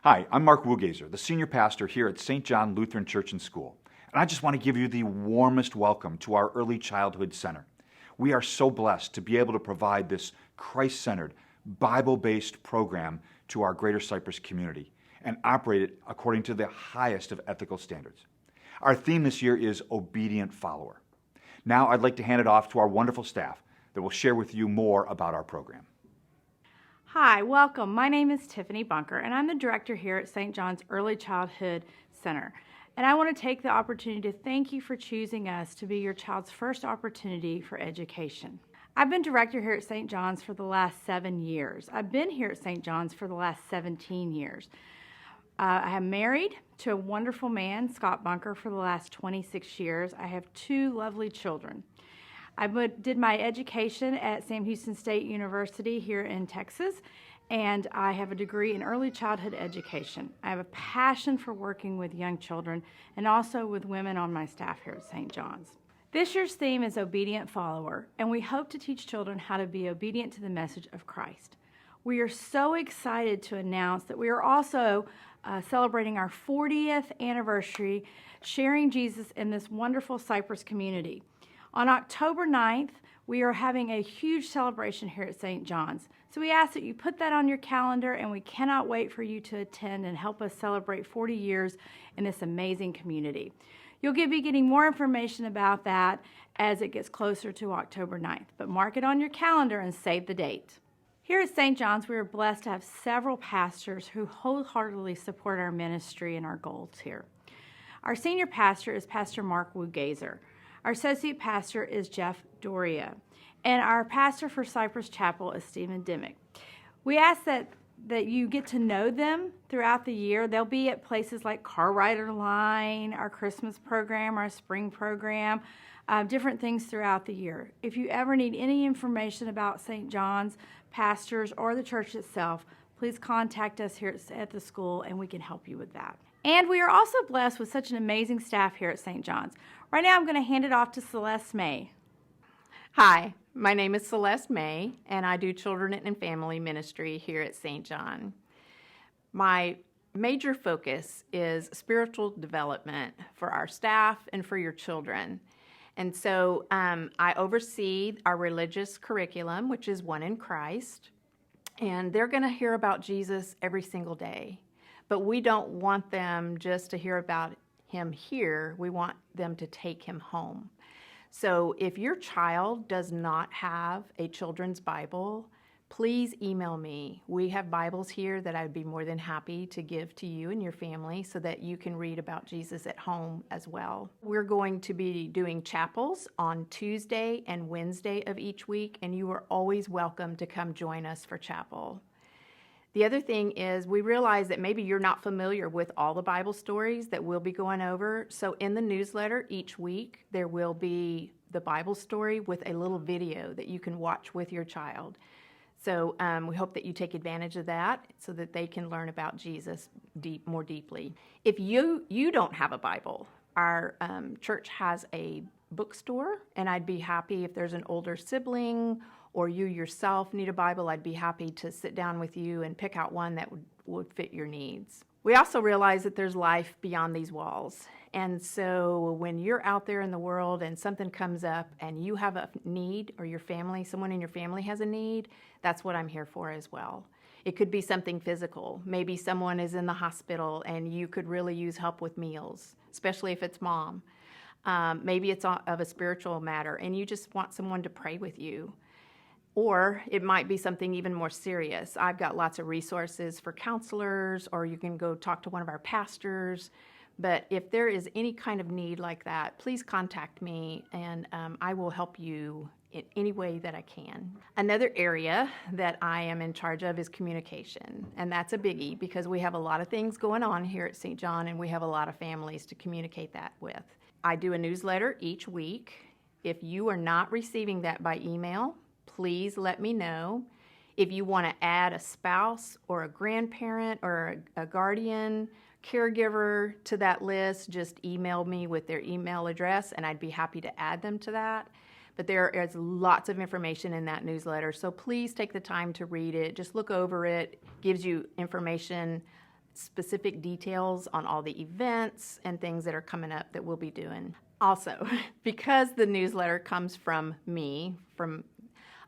Hi, I'm Mark Wugazer, the senior pastor here at St. John Lutheran Church and School. And I just want to give you the warmest welcome to our Early Childhood Center. We are so blessed to be able to provide this Christ-centered, Bible-based program to our Greater Cyprus community and operate it according to the highest of ethical standards. Our theme this year is Obedient Follower. Now I'd like to hand it off to our wonderful staff that will share with you more about our program. Hi, welcome. My name is Tiffany Bunker, and I'm the director here at St. John's Early Childhood Center. And I want to take the opportunity to thank you for choosing us to be your child's first opportunity for education. I've been director here at St. John's for the last 7 years. I've been here at St. John's for the last 17 years. I am married to a wonderful man, Scott Bunker, for the last 26 years. I have 2 lovely children. I did my education at Sam Houston State University here in Texas, and I have a degree in early childhood education. I have a passion for working with young children and also with women on my staff here at St. John's. This year's theme is Obedient Follower, and we hope to teach children how to be obedient to the message of Christ. We are so excited to announce that we are also celebrating our 40th anniversary sharing Jesus in this wonderful Cyprus community. On October 9th, we are having a huge celebration here at St. John's. So we ask that you put that on your calendar, and we cannot wait for you to attend and help us celebrate 40 years in this amazing community. You'll be getting more information about that as it gets closer to October 9th, but mark it on your calendar and save the date. Here at St. John's, we are blessed to have several pastors who wholeheartedly support our ministry and our goals here. Our senior pastor is Pastor Mark Wugazer. Our associate pastor is Jeff Doria, and our pastor for Cypress Chapel is Stephen Dimmick. We ask that you get to know them throughout the year. They'll be at places like Car Rider Line, our Christmas program, our spring program, different things throughout the year. If you ever need any information about St. John's, pastors, or the church itself, please contact us here at the school, and we can help you with that. And we are also blessed with such an amazing staff here at St. John's. Right now, I'm going to hand it off to Celeste May. Hi, my name is Celeste May, and I do children and family ministry here at St. John. My major focus is spiritual development for our staff and for your children. And so I oversee our religious curriculum, which is One in Christ, and they're going to hear about Jesus every single day. But we don't want them just to hear about him here. We want them to take him home. So if your child does not have a children's Bible, please email me. We have Bibles here that I'd be more than happy to give to you and your family so that you can read about Jesus at home as well. We're going to be doing chapels on Tuesday and Wednesday of each week, and you are always welcome to come join us for chapel. The other thing is we realize that maybe you're not familiar with all the Bible stories that we'll be going over. So in the newsletter each week, there will be the Bible story with a little video that you can watch with your child. So we hope that you take advantage of that so that they can learn about Jesus more deeply. If you don't have a Bible, our church has a bookstore, and I'd be happy if there's an older sibling or you yourself need a Bible, I'd be happy to sit down with you and pick out one that would fit your needs. We also realize that there's life beyond these walls. And so when you're out there in the world and something comes up and you have a need, or your family, someone in your family has a need, that's what I'm here for as well. It could be something physical. Maybe someone is in the hospital and you could really use help with meals, especially if it's mom. Maybe it's of a spiritual matter and you just want someone to pray with you. Or it might be something even more serious. I've got lots of resources for counselors, or you can go talk to one of our pastors. But if there is any kind of need like that, please contact me, and I will help you in any way that I can. Another area that I am in charge of is communication, and that's a biggie because we have a lot of things going on here at St. John, and we have a lot of families to communicate that with. I do a newsletter each week. If you are not receiving that by email, please let me know. If you want to add a spouse or a grandparent or a guardian, caregiver to that list, just email me with their email address and I'd be happy to add them to that. But there is lots of information in that newsletter, so please take the time to read it. Just look over it. Gives you information specific details on all the events and things that are coming up that we'll be doing. Also, because the newsletter comes from me,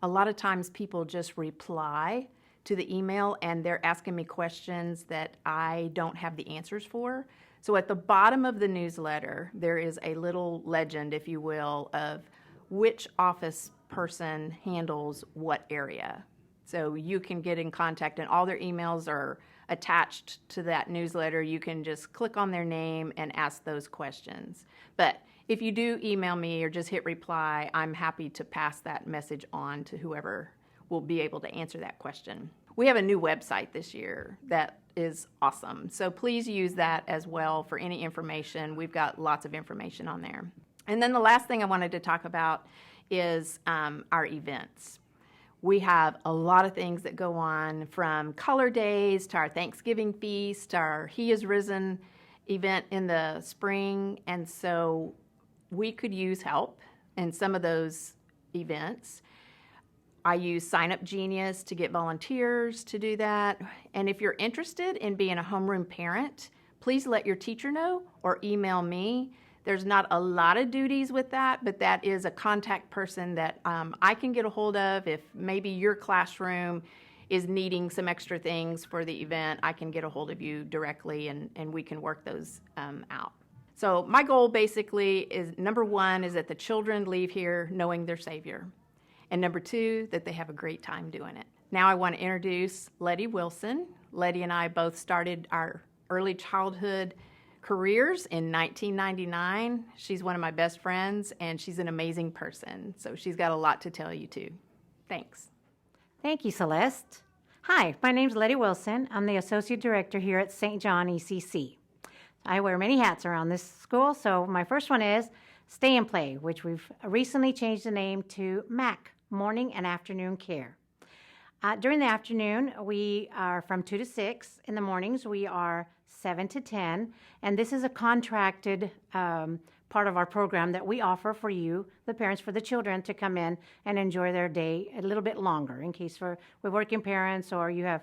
a lot of times people just reply to the email and they're asking me questions that I don't have the answers for. So at the bottom of the newsletter, there is a little legend, if you will, of which office person handles what area. So you can get in contact, and all their emails are attached to that newsletter. You can just click on their name and ask those questions. But if you do email me or just hit reply, I'm happy to pass that message on to whoever will be able to answer that question. We have a new website this year that is awesome. So please use that as well for any information. We've got lots of information on there. And then the last thing I wanted to talk about is our events. We have a lot of things that go on, from color days to our Thanksgiving feast, our He is Risen event in the spring. And so we could use help in some of those events. I use Sign Up Genius to get volunteers to do that. And if you're interested in being a homeroom parent, please let your teacher know or email me. There's not a lot of duties with that, but that is a contact person that I can get a hold of. If maybe your classroom is needing some extra things for the event, I can get a hold of you directly and we can work those out. So my goal basically is, number one, is that the children leave here knowing their Savior. And number two, that they have a great time doing it. Now I want to introduce Letty Wilson. Letty and I both started our early childhood careers in 1999. She's one of my best friends, and she's an amazing person. So she's got a lot to tell you too. Thanks. Thank you, Celeste. Hi, my name's Letty Wilson. I'm the Associate Director here at St. John ECC. I wear many hats around this school, so my first one is Stay and Play, which we've recently changed the name to MAC, Morning and Afternoon Care. During the afternoon, we are from 2 to 6. In the mornings, we are 7 to 10. And this is a contracted part of our program that we offer for you, the parents, for the children to come in and enjoy their day a little bit longer in case we're working parents or you have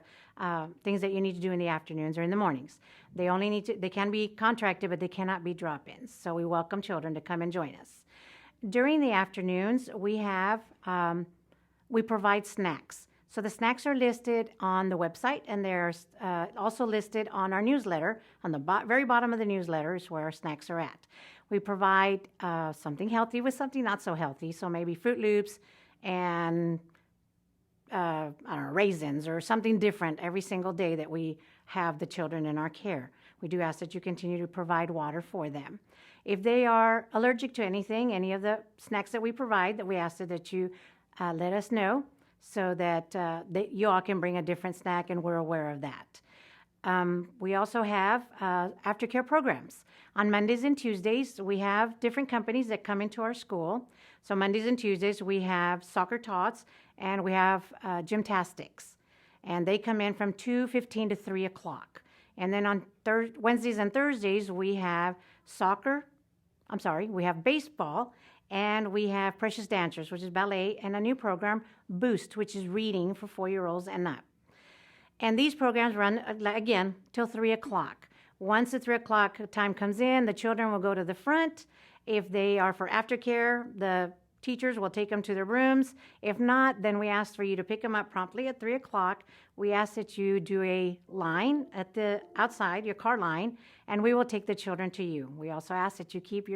things that you need to do in the afternoons or in the mornings. They can be contracted, but they cannot be drop-ins. So we welcome children to come and join us. During the afternoons, we provide snacks. So the snacks are listed on the website, and they're also listed on our newsletter. On the very bottom of the newsletter is where our snacks are at. We provide something healthy with something not so healthy, so maybe Fruit Loops and I don't know, raisins or something different every single day that we have the children in our care. We do ask that you continue to provide water for them. If they are allergic to anything, any of the snacks that we provide, that we ask that you let us know, so that you all can bring a different snack, and we're aware of that. We also have aftercare programs. On Mondays and Tuesdays, we have different companies that come into our school. So Mondays and Tuesdays, we have soccer tots, and we have gymnastics. And they come in from 2:15 to 3 o'clock. And then on Wednesdays and Thursdays, we have we have baseball, and we have Precious Dancers, which is ballet, and a new program, Boost, which is reading for 4-year-olds and up. And these programs run, again, till 3 o'clock. Once the 3 o'clock time comes in, the children will go to the front. If they are for aftercare, the teachers will take them to their rooms. If not, then we ask for you to pick them up promptly at 3 o'clock. We ask that you do a line at the outside, your car line, and we will take the children to you. We also ask that you keep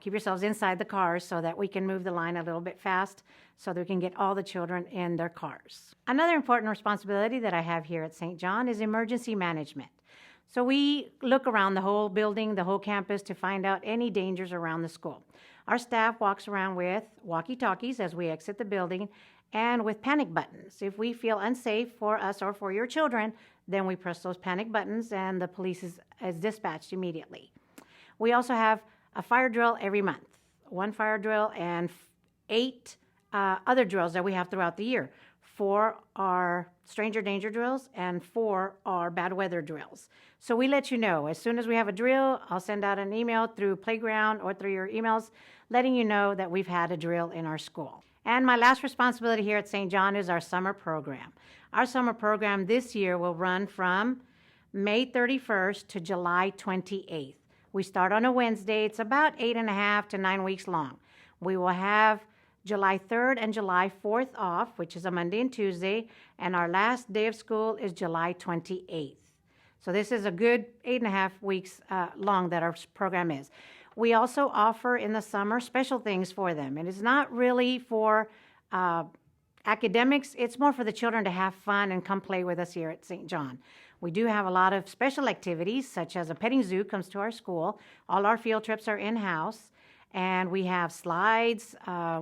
yourselves inside the cars so that we can move the line a little bit fast so that we can get all the children in their cars. Another important responsibility that I have here at St. John is emergency management. So we look around the whole building, the whole campus, to find out any dangers around the school. Our staff walks around with walkie-talkies as we exit the building and with panic buttons. If we feel unsafe for us or for your children, then we press those panic buttons and the police is dispatched immediately. We also have a fire drill every month, 1 fire drill and 8 other drills that we have throughout the year. 4 are stranger danger drills and 4 are bad weather drills. So we let you know. As soon as we have a drill, I'll send out an email through Playground or through your emails letting you know that we've had a drill in our school. And my last responsibility here at St. John is our summer program. Our summer program this year will run from May 31st to July 28th. We start on a Wednesday. It's about 8.5 to 9 weeks long. We will have July 3rd and July 4th off, which is a Monday and Tuesday, and our last day of school is July 28th. So this is a good 8.5 weeks long that our program is. We also offer in the summer special things for them. And it's not really for academics. It's more for the children to have fun and come play with us here at St. John. We do have a lot of special activities, such as a petting zoo comes to our school. All our field trips are in-house. And we have slides,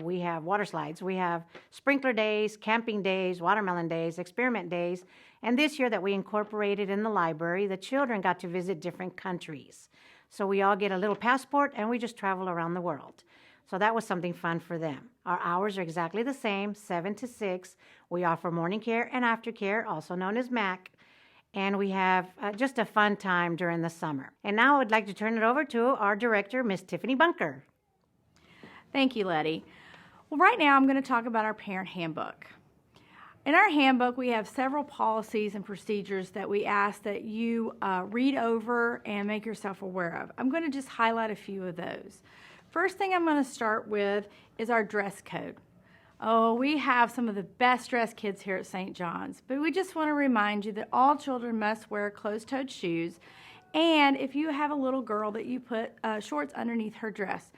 we have water slides, we have sprinkler days, camping days, watermelon days, experiment days. And this year that we incorporated in the library, the children got to visit different countries. So we all get a little passport and we just travel around the world. So that was something fun for them. Our hours are exactly the same, 7 to 6. We offer morning care and aftercare, also known as MAC. And we have just a fun time during the summer. And now I would like to turn it over to our director, Miss Tiffany Bunker. Thank you, Letty. Well, right now I'm going to talk about our parent handbook. In our handbook, we have several policies and procedures that we ask that you read over and make yourself aware of. I'm going to just highlight a few of those. First thing I'm going to start with is our dress code. Oh, we have some of the best dressed kids here at St. John's, but we just want to remind you that all children must wear closed-toed shoes, and if you have a little girl that you put shorts underneath her dress,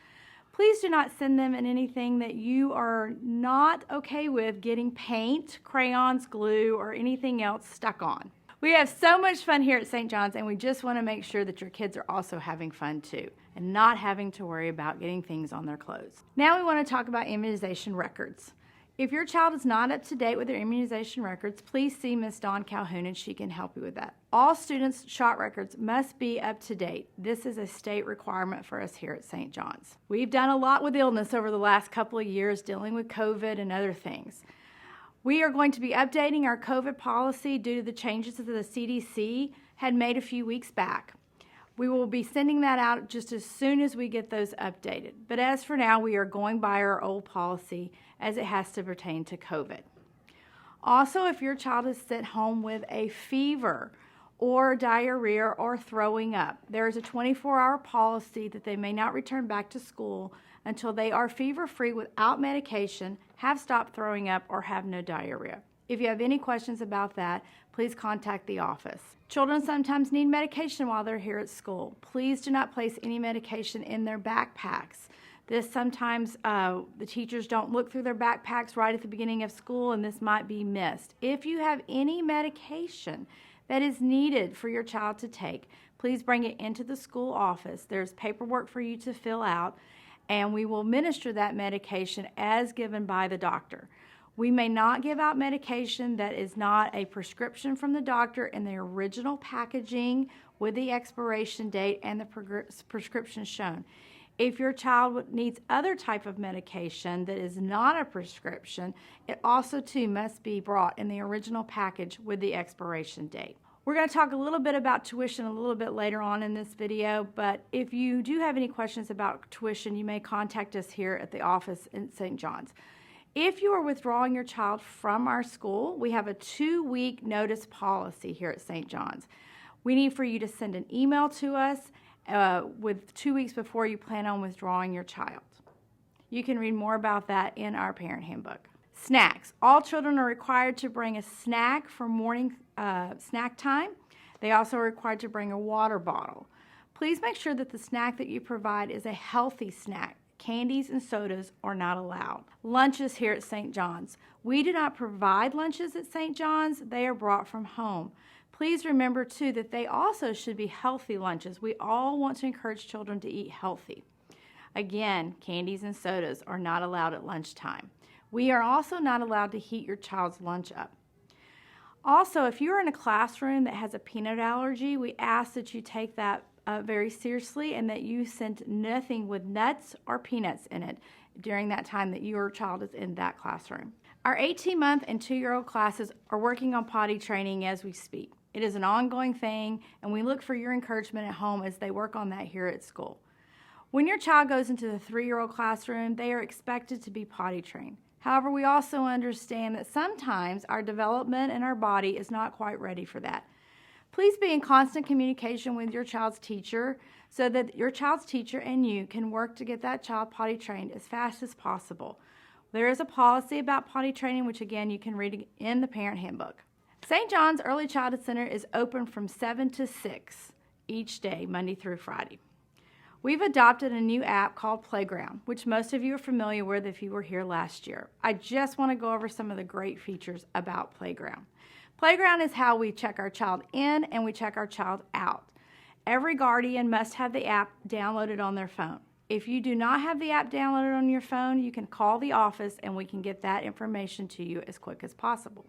please do not send them in anything that you are not okay with getting paint, crayons, glue, or anything else stuck on. We have so much fun here at St. John's, and we just want to make sure that your kids are also having fun too, and not having to worry about getting things on their clothes. Now we want to talk about immunization records. If your child is not up to date with their immunization records, please see Ms. Dawn Calhoun and she can help you with that. All students' shot records must be up to date. This is a state requirement for us here at St. John's. We've done a lot with illness over the last couple of years dealing with COVID and other things. We are going to be updating our COVID policy due to the changes that the CDC had made a few weeks back. We will be sending that out just as soon as we get those updated. But as for now, we are going by our old policy as it has to pertain to COVID. Also, if your child is sent home with a fever or diarrhea or throwing up, there is a 24-hour policy that they may not return back to school until they are fever-free without medication, have stopped throwing up, or have no diarrhea. If you have any questions about that, please contact the office. Children sometimes need medication while they're here at school. Please do not place any medication in their backpacks. This sometimes the teachers don't look through their backpacks right at the beginning of school, and this might be missed. If you have any medication that is needed for your child to take, please bring it into the school office. There's paperwork for you to fill out, and we will administer that medication as given by the doctor. We may not give out medication that is not a prescription from the doctor in the original packaging with the expiration date and the prescription shown. If your child needs other type of medication that is not a prescription, it also too must be brought in the original package with the expiration date. We're going to talk a little bit about tuition a little bit later on in this video, but if you do have any questions about tuition, you may contact us here at the office in St. John's. If you are withdrawing your child from our school, we have a 2-week notice policy here at St. John's. We need for you to send an email to us with 2 weeks before you plan on withdrawing your child. You can read more about that in our parent handbook. Snacks. All children are required to bring a snack for morning snack time. They also are required to bring a water bottle. Please make sure that the snack that you provide is a healthy snack. Candies and sodas are not allowed. Lunches here at St. John's. We do not provide lunches at St. John's. They are brought from home. Please remember, too, that they also should be healthy lunches. We all want to encourage children to eat healthy. Again, candies and sodas are not allowed at lunchtime. We are also not allowed to heat your child's lunch up. Also, if you're in a classroom that has a peanut allergy, we ask that you take that very seriously and that you send nothing with nuts or peanuts in it during that time that your child is in that classroom. Our 18-month and 2-year-old classes are working on potty training as we speak. It is an ongoing thing, and we look for your encouragement at home as they work on that here at school. When your child goes into the 3-year-old classroom, they are expected to be potty trained. However, we also understand that sometimes our development in our body is not quite ready for that. Please be in constant communication with your child's teacher so that your child's teacher and you can work to get that child potty trained as fast as possible. There is a policy about potty training, which again you can read in the parent handbook. St. John's Early Childhood Center is open from 7 to 6 each day, Monday through Friday. We've adopted a new app called Playground, which most of you are familiar with if you were here last year. I just want to go over some of the great features about Playground. Playground is how we check our child in and we check our child out. Every guardian must have the app downloaded on their phone. If you do not have the app downloaded on your phone, you can call the office and we can get that information to you as quick as possible.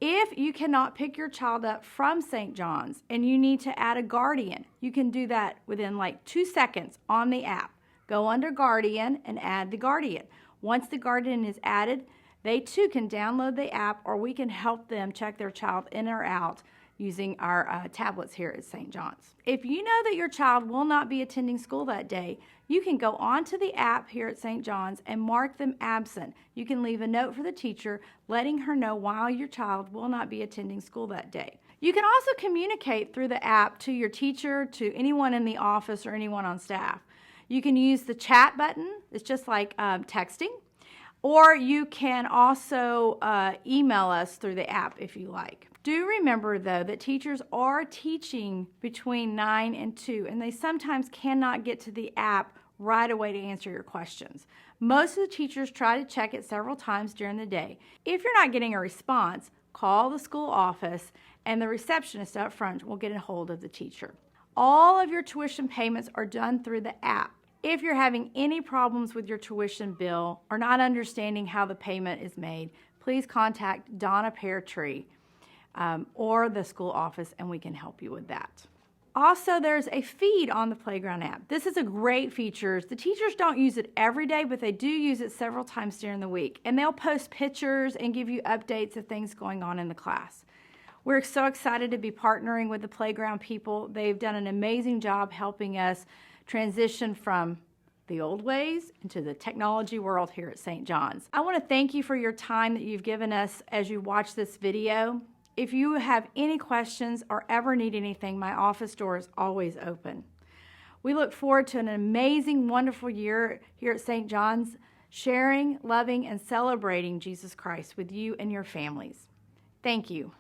If you cannot pick your child up from St. John's and you need to add a guardian, you can do that within like 2 seconds on the app. Go under Guardian and add the guardian. Once the guardian is added, they too can download the app, or we can help them check their child in or out using our tablets here at St. John's. If you know that your child will not be attending school that day, you can go onto the app here at St. John's and mark them absent. You can leave a note for the teacher letting her know why your child will not be attending school that day. You can also communicate through the app to your teacher, to anyone in the office, or anyone on staff. You can use the chat button. It's just like texting. Or you can also email us through the app if you like. Do remember, though, that teachers are teaching between 9 and 2, and they sometimes cannot get to the app right away to answer your questions. Most of the teachers try to check it several times during the day. If you're not getting a response, call the school office, and the receptionist up front will get a hold of the teacher. All of your tuition payments are done through the app. If you're having any problems with your tuition bill or not understanding how the payment is made, please contact Donna Peartree or the school office, and we can help you with that. Also, there's a feed on the Playground app. This is a great feature. The teachers don't use it every day, but they do use it several times during the week, and they'll post pictures and give you updates of things going on in the class. We're so excited to be partnering with the Playground people. They've done an amazing job helping us transition from the old ways into the technology world here at St. John's. I want to thank you for your time that you've given us as you watch this video. If you have any questions or ever need anything, my office door is always open. We look forward to an amazing, wonderful year here at St. John's, sharing, loving, and celebrating Jesus Christ with you and your families. Thank you.